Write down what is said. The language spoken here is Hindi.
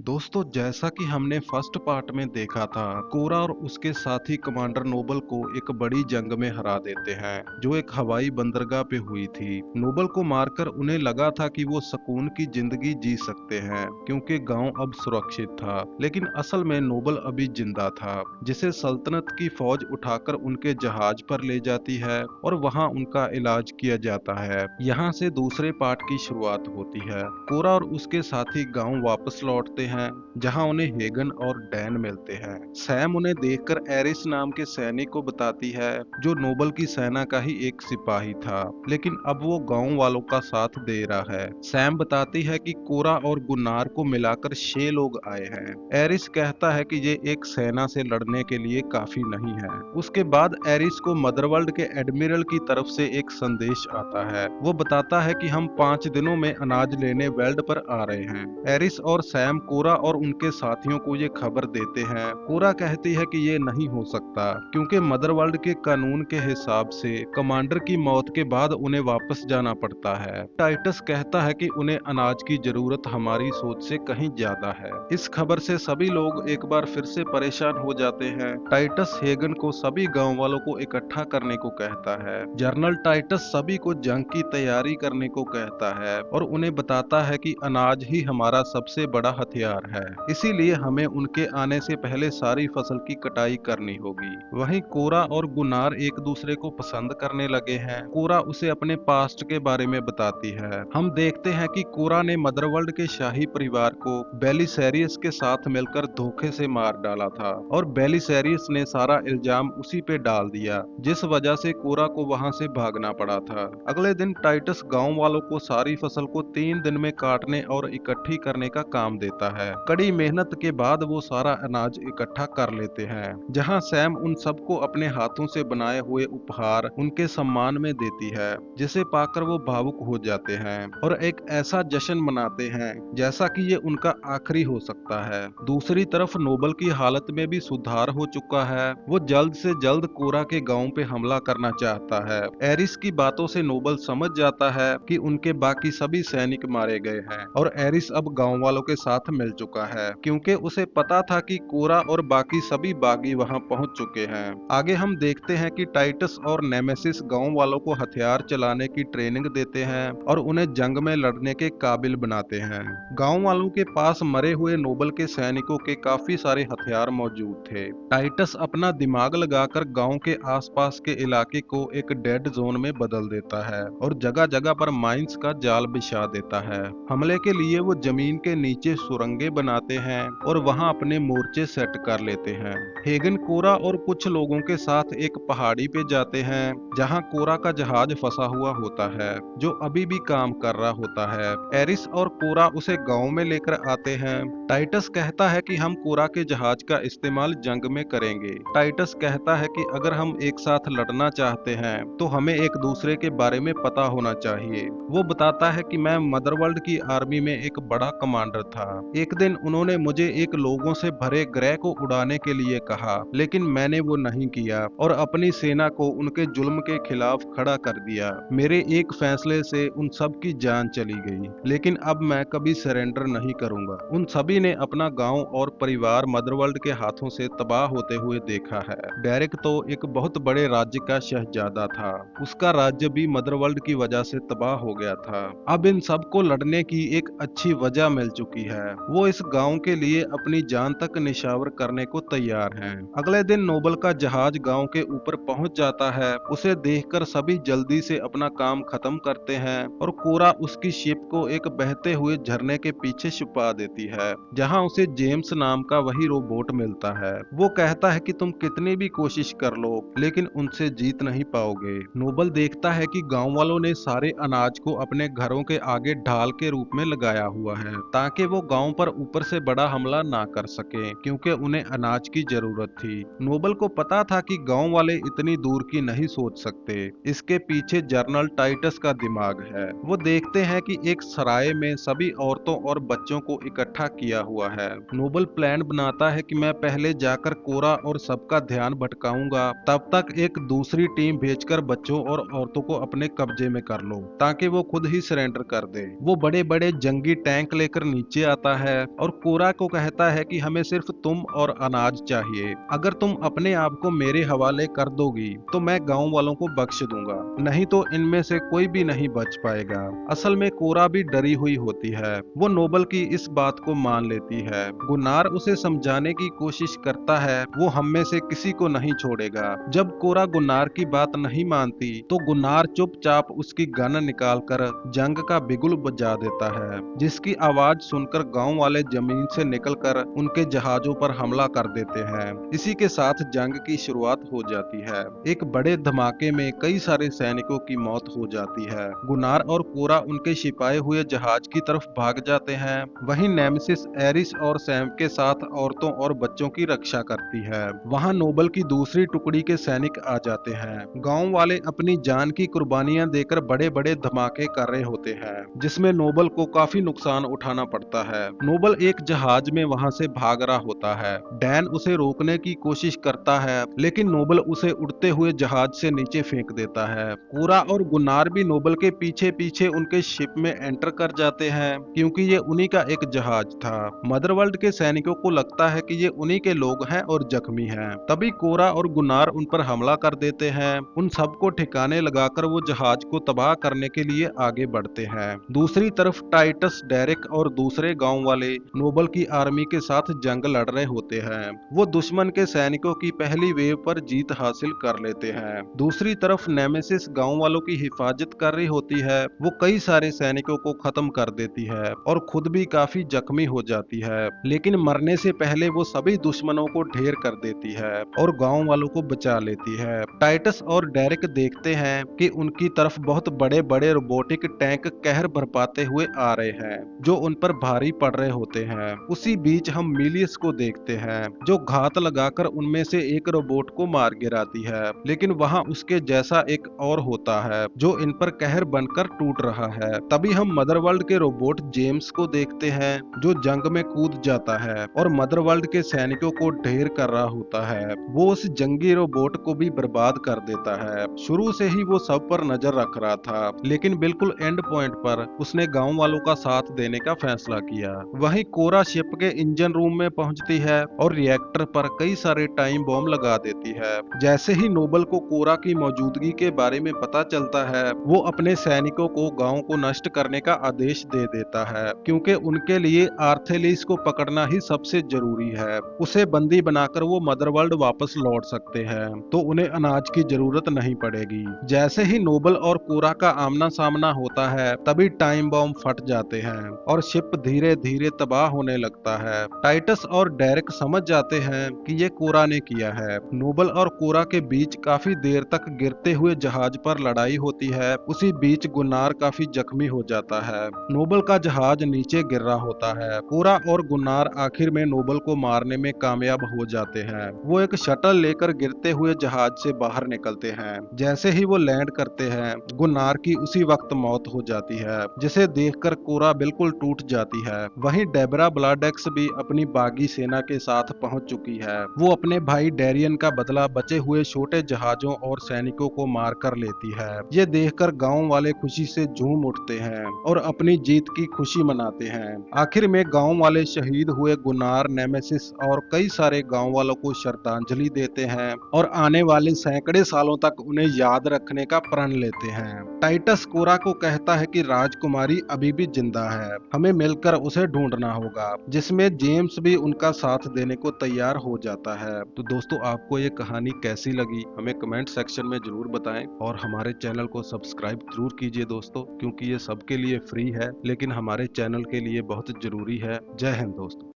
दोस्तों, जैसा कि हमने फर्स्ट पार्ट में देखा था, कोरा और उसके साथी कमांडर नोबल को एक बड़ी जंग में हरा देते हैं जो एक हवाई बंदरगाह पे हुई थी। नोबल को मारकर उन्हें लगा था कि वो सुकून की जिंदगी जी सकते हैं क्योंकि गांव अब सुरक्षित था, लेकिन असल में नोबल अभी जिंदा था, जिसे सल्तनत की फौज उठाकर उनके जहाज पर ले जाती है और वहां उनका इलाज किया जाता है। यहाँ से दूसरे पार्ट की शुरुआत होती है। कोरा और उसके साथी गांव वापस लौटते हैं जहां उन्हें हेगन और डैन मिलते हैं। सैम उन्हें देखकर एरिस नाम के सैनिक को बताती है जो नोबल की सेना का ही एक सिपाही था, लेकिन अब वो गांव वालों का साथ दे रहा है। सैम बताती है कि कोरा और गुन्नार को मिलाकर 6 लोग आए हैं। एरिस कहता है कि ये एक सेना से लड़ने के लिए काफी नहीं है। उसके बाद एरिस को मदरवर्ल्ड के एडमिरल की तरफ से एक संदेश आता है। वो बताता है कि हम 5 दिनों में अनाज लेने वेल्ड पर आ रहे हैं। एरिस और सैम कोरा और उनके साथियों को ये खबर देते हैं। कोरा कहती है कि ये नहीं हो सकता क्योंकि मदरवर्ल्ड के कानून के हिसाब से कमांडर की मौत के बाद उन्हें वापस जाना पड़ता है। टाइटस कहता है कि उन्हें अनाज की जरूरत हमारी सोच से कहीं ज्यादा है। इस खबर से सभी लोग एक बार फिर से परेशान हो जाते हैं। टाइटस हेगन को सभी गांव वालों को इकट्ठा करने को कहता है। जनरल टाइटस सभी को जंग की तैयारी करने को कहता है और उन्हें बताता है कि अनाज ही हमारा सबसे बड़ा हथियार है, इसीलिए हमें उनके आने से पहले सारी फसल की कटाई करनी होगी। वहीं कोरा और गुनार एक दूसरे को पसंद करने लगे हैं। कोरा उसे अपने पास्ट के बारे में बताती है। हम देखते हैं कि कोरा ने मदरवर्ल्ड के शाही परिवार को बेलिसेरियस के साथ मिलकर धोखे से मार डाला था और बेलिसेरियस ने सारा इल्जाम उसी पे डाल दिया, जिस वजह से कोरा को वहां से भागना पड़ा था। अगले दिन टाइटस गांव वालों को सारी फसल को 3 दिन में काटने और इकट्ठी करने का काम देता है। कड़ी मेहनत के बाद वो सारा अनाज इकट्ठा कर लेते हैं, जहां सैम उन सबको अपने हाथों से बनाए हुए उपहार उनके सम्मान में देती है, जिसे पाकर वो भावुक हो जाते हैं और एक ऐसा जश्न मनाते हैं जैसा कि ये उनका आखिरी हो सकता है। दूसरी तरफ नोबल की हालत में भी सुधार हो चुका है। वो जल्द से जल्द कोरा के गांव पे हमला करना चाहता है। एरिस की बातों से नोबल समझ जाता है कि उनके बाकी सभी सैनिक मारे गए हैं और एरिस अब गांव वालों के साथ मिल चुका है, क्योंकि उसे पता था कि कोरा और बाकी सभी बागी वहां पहुंच चुके हैं। आगे हम देखते हैं कि टाइटस और नेमेसिस गांव वालों को हथियार चलाने की ट्रेनिंग देते हैं और उन्हें जंग में लड़ने के काबिल बनाते हैं। गांव वालों के पास मरे हुए नोबल के सैनिकों के काफी सारे हथियार मौजूद थे। टाइटस अपना दिमाग लगाकर गांव के आसपास के इलाके को एक डेड जोन में बदल देता है और जगह जगह पर माइंस का जाल बिछा देता है। हमले के लिए वो जमीन के नीचे सुरंगें बनाते हैं और वहां अपने मोर्चे सेट कर लेते हैं। हेगन कोरा और कुछ लोगों के साथ एक पहाड़ी पे जाते हैं जहां कोरा का जहाज फंसा हुआ होता है, जो अभी भी काम कर रहा होता है। एरिस और कोरा उसे गांव में लेकर आते हैं। टाइटस कहता है कि हम कोरा के जहाज का इस्तेमाल जंग में करेंगे। टाइटस कहता है कि अगर हम एक साथ लड़ना चाहते हैं तो हमें एक दूसरे के बारे में पता होना चाहिए। वो बताता है कि मैं मदरवर्ल्ड की आर्मी में एक बड़ा कमांडर था। एक दिन उन्होंने मुझे एक लोगों से भरे ग्रह को उड़ाने के लिए कहा, लेकिन मैंने वो नहीं किया और अपनी सेना को उनके जुल्म के खिलाफ खड़ा कर दिया। मेरे एक फैसले से उन सब की जान चली गई, लेकिन अब मैं कभी सरेंडर नहीं करूंगा। उन सभी ने अपना गांव और परिवार मदरवर्ल्ड के हाथों से तबाह होते हुए देखा है। डेरिक तो एक बहुत बड़े राज्य का शहजादा था, उसका राज्य भी मदरवर्ल्ड की वजह से तबाह हो गया था। अब इन सबको लड़ने की एक अच्छी वजह मिल चुकी है। वो इस गांव के लिए अपनी जान तक निछावर करने को तैयार हैं। अगले दिन नोबल का जहाज गांव के ऊपर पहुंच जाता है। उसे देखकर सभी जल्दी से अपना काम खत्म करते हैं और कोरा उसकी शिप को एक बहते हुए झरने के पीछे छुपा देती है, जहां उसे जेम्स नाम का वही रोबोट मिलता है। वो कहता है कि तुम कितनी भी कोशिश कर लो, लेकिन उनसे जीत नहीं पाओगे। नोबल देखता है कि गांव वालों ने सारे अनाज को अपने घरों के आगे ढाल के रूप में लगाया हुआ है, ताकि वो गांव पर ऊपर से बड़ा हमला ना कर सके, क्योंकि उन्हें अनाज की जरूरत थी। नोबल को पता था कि गांव वाले इतनी दूर की नहीं सोच सकते। इसके पीछे जनरल टाइटस का दिमाग है। वो देखते हैं कि एक सराय में सभी औरतों और बच्चों को इकट्ठा किया हुआ है। नोबल प्लान बनाता है कि मैं पहले जाकर कोरा और सबका ध्यान भटकाऊंगा, तब तक एक दूसरी टीम भेजकर बच्चों और औरतों को अपने कब्जे में कर लो, ताकि वो खुद ही सरेंडर कर दे। वो बड़े बड़े जंगी टैंक लेकर नीचे आता है है और कोरा को कहता है कि हमें सिर्फ तुम और अनाज चाहिए। अगर तुम अपने आप को मेरे हवाले कर दोगी तो मैं गांव वालों को बख्श दूंगा, नहीं तो इनमें से कोई भी नहीं बच पाएगा। असल में कोरा भी डरी हुई होती है। वो नोबल की इस बात को मान लेती है। गुन्नार उसे समझाने की कोशिश करता है वो हम में से किसी को नहीं छोड़ेगा। जब कोरा गुन्नार की बात नहीं मानती तो गुन्नार चुपचाप उसकी गन निकालकर जंग का बिगुल बजा देता है, जिसकी आवाज सुनकर गांव वाले जमीन से निकलकर उनके जहाजों पर हमला कर देते हैं। इसी के साथ जंग की शुरुआत हो जाती है। एक बड़े धमाके में कई सारे सैनिकों की मौत हो जाती है। गुन्नार और कोरा उनके छिपाए हुए जहाज की तरफ भाग जाते हैं। वहीं नेमेसिस एरिस और सैम के साथ औरतों और बच्चों की रक्षा करती है। वहां नोबल की दूसरी टुकड़ी के सैनिक आ जाते हैं। गांव वाले अपनी जान की कुर्बानियां देकर बड़े बड़े धमाके कर रहे होते हैं, जिसमें नोबल को काफी नुकसान उठाना पड़ता है। नोबल एक जहाज में वहां से भाग रहा होता है। डैन उसे रोकने की कोशिश करता है, लेकिन नोबल उसे उड़ते हुए जहाज से नीचे फेंक देता है। कोरा और गुन्नार भी नोबल के पीछे पीछे उनके शिप में एंटर कर जाते हैं, क्योंकि ये उन्हीं का एक जहाज था। मदरवर्ल्ड के सैनिकों को लगता है कि ये उन्हीं के लोग हैं और जख्मी हैं। तभी कोरा और गुन्नार उन पर हमला कर देते हैं। उन सबको ठिकाने लगाकर वो जहाज को तबाह करने के लिए आगे बढ़ते हैं। दूसरी तरफ टाइटस, डेरेक और दूसरे गांव वाले नोबल की आर्मी के साथ जंग लड़ रहे होते हैं। वो दुश्मन के सैनिकों की पहली वेव पर जीत हासिल कर लेते हैं। दूसरी तरफ नेमेसिस गांव वालों की हिफाजत कर रही होती है। वो कई सारे सैनिकों को खत्म कर देती है और खुद भी काफी जख्मी हो जाती है, लेकिन मरने से पहले वो सभी दुश्मनों को ढेर कर देती है और गांव वालों को बचा लेती है। टाइटस और डेरेक देखते हैं कि उनकी तरफ बहुत बड़े बड़े रोबोटिक टैंक कहर बरपाते हुए आ रहे हैं, जो उन पर भारी पड़ रहे होते हैं। उसी बीच हम मिलियस को देखते हैं, जो घात लगाकर उनमें से एक रोबोट को मार गिराती है, लेकिन वहां उसके जैसा एक और होता है जो इन पर कहर बनकर टूट रहा है। तभी हम मदरवर्ल्ड के रोबोट जेम्स को देखते हैं, जो जंग में कूद जाता है और मदरवर्ल्ड के सैनिकों को ढेर कर रहा होता है। वो उस जंगी रोबोट को भी बर्बाद कर देता है। शुरू से ही वो सब पर नजर रख रहा था, लेकिन बिल्कुल एंड पॉइंट पर उसने गांव वालों का साथ देने का फैसला किया। वहीं कोरा शिप के इंजन रूम में पहुंचती है और रिएक्टर पर कई सारे टाइम बॉम्ब लगा देती है। जैसे ही नोबल को कोरा की मौजूदगी के बारे में पता चलता है, वो अपने सैनिकों को गांव को नष्ट करने का आदेश दे देता है, क्योंकि उनके लिए आर्थेलिस को पकड़ना ही सबसे जरूरी है। उसे बंदी बनाकर वो मदरवर्ल्ड वापस लौट सकते हैं, तो उन्हें अनाज की जरूरत नहीं पड़ेगी। जैसे ही नोबल और कोरा का आमना सामना होता है, तभी टाइम बॉम्ब फट जाते हैं और शिप धीरे धीरे तबाह होने लगता है। टाइटस और डेरेक समझ जाते हैं कि ये कोरा ने किया है। नोबल और कोरा के बीच काफी देर तक गिरते हुए जहाज पर लड़ाई होती है। उसी बीच गुन्नार काफी जख्मी हो जाता है। नोबल का जहाज नीचे गिर रहा होता है। कोरा और गुन्नार आखिर में नोबल को मारने में कामयाब हो जाते हैं। वो एक शटल लेकर गिरते हुए जहाज से बाहर निकलते हैं। जैसे ही वो लैंड करते हैं, गुन्नार की उसी वक्त मौत हो जाती है, जिसे देखकर कोरा बिल्कुल टूट जाती है। वहीं डेबरा ब्लाडेक्स भी अपनी बागी सेना के साथ पहुंच चुकी है। वो अपने भाई डेरियन का बदला बचे हुए छोटे जहाजों और सैनिकों को मार कर लेती है। ये देखकर गांव वाले खुशी से झूम उठते हैं और अपनी जीत की खुशी मनाते हैं। आखिर में गांव वाले शहीद हुए गुन्नार, नेमेसिस और कई सारे गांव वालों को श्रद्धांजलि देते हैं और आने वाले सैकड़े सालों तक उन्हें याद रखने का प्रण लेते हैं। टाइटस कोरा को कहता है कि राजकुमारी अभी भी जिंदा है, हमें मिलकर उसे ढूंढना होगा, जिसमें जेम्स भी उनका साथ देने को तैयार हो जाता है। तो दोस्तों, आपको ये कहानी कैसी लगी हमें कमेंट सेक्शन में जरूर बताएं और हमारे चैनल को सब्सक्राइब जरूर कीजिए दोस्तों, क्योंकि ये सबके लिए फ्री है, लेकिन हमारे चैनल के लिए बहुत जरूरी है। जय हिंद दोस्तों।